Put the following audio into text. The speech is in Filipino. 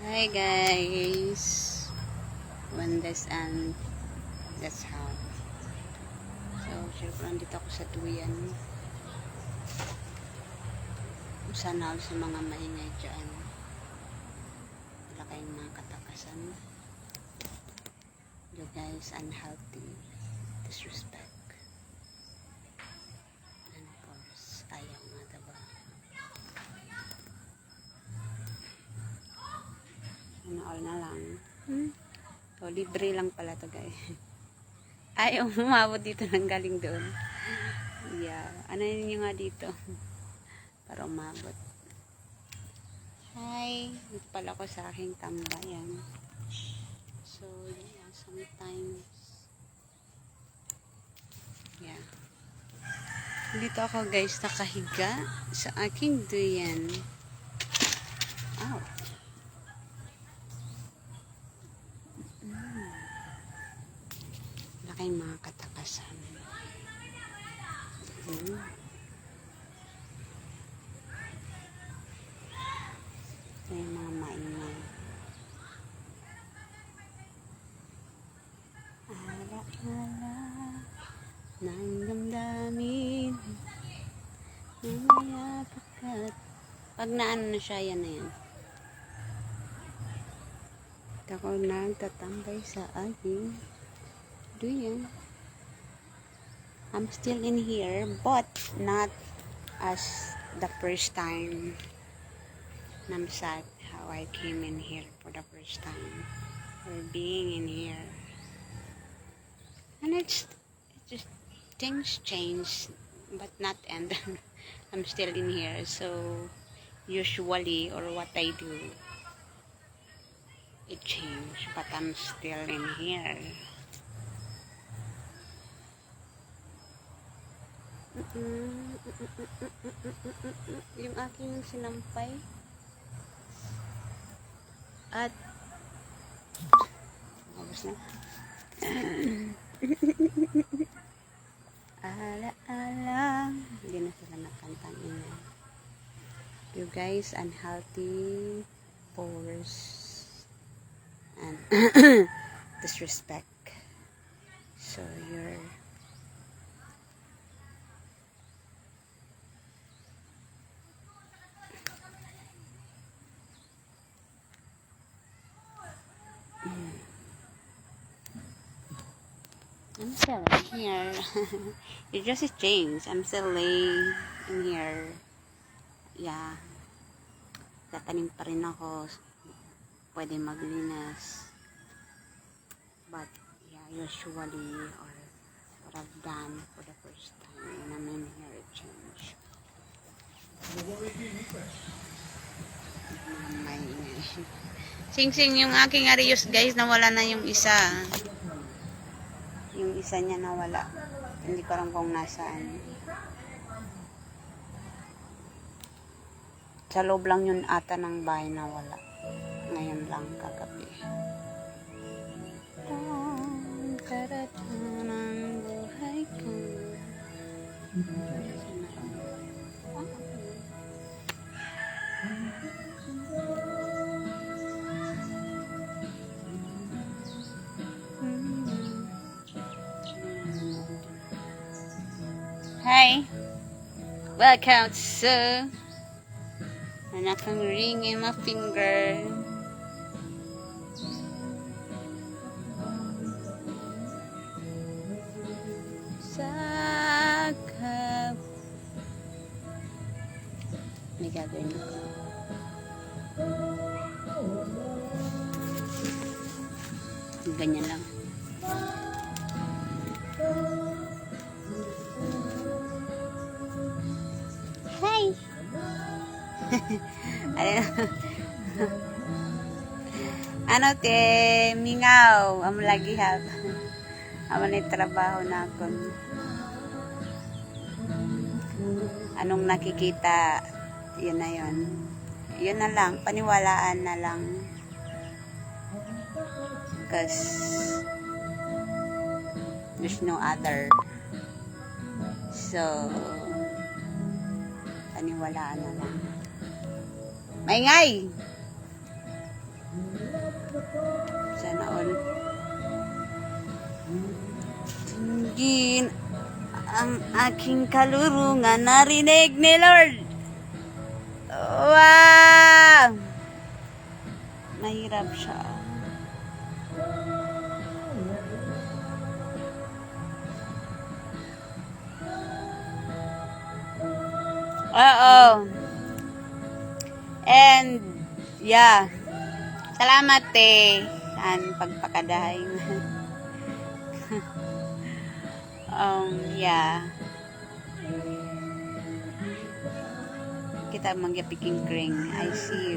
Hi guys, Wendes and that's how. So, syempre nandito ako sa Duyan. Sana ako sa mga maingay dyan. Wala kayong mga katakasan. You guys, unhealthy, disrespect. And of course, ayaw nga diba? All na lang. So, libre lang pala to guys. Ayaw umabot dito nang galing doon. Yeah. Ano yun yung nga dito? Para umabot. Hi! Dito pala ako sa aking tambayan. So, yeah, sometimes yeah. Dito ako guys nakahiga sa aking duyan. Ow! Kayong mga katakasan. Ito yung mga maingay. Ala-ala ng damdamin mamaya pagkat pag naano na siya, yan na yan. Ako nagtatambay sa aking Duyan. I'm still in here, but not as the first time. I'm sad how I came in here for the first time, or being in here. And it's just things change, but not end. I'm still in here, so usually, or what I do, it changed, but I'm still in here. Yung aking sinampay at abos na ala-ala, hindi na sila nakantang ina. You guys, unhealthy pores and disrespect, so you're I'm still in here. It just changed. I'm still laying in here. Yeah. Tatanim pa rin ako. Pwede maglinas. But, yeah, usually, or what I've done for the first time when I'm in here, it changed. Sing-sing yung aking Arius, guys. Nawala na yung isa. Yung isa niya nawala. Hindi ko alam kung nasaan. Sa loob lang yun ata ng bahay nawala. Ngayon lang kagabi. Taratan ang buhay ko. Hi! Welcome to anak kang ring in my finger. Sakap. May gagawin ako. Ganyan lang. Hi! Ano te, mingaw, amo lagi hab. Amo na trabaho na ako. Anong nakikita, yun na yun. Yun na lang, paniwalaan na lang. Because there's no other. So, paniwalaan na lang. Maingay! Sana all. Gin ang aking kalurungan narinig ni Lord. Wow! Mahirap siya. Oo. And, yeah. Salamat ang pagpakadahay. Yeah. Kita magyapiking kring. I see you.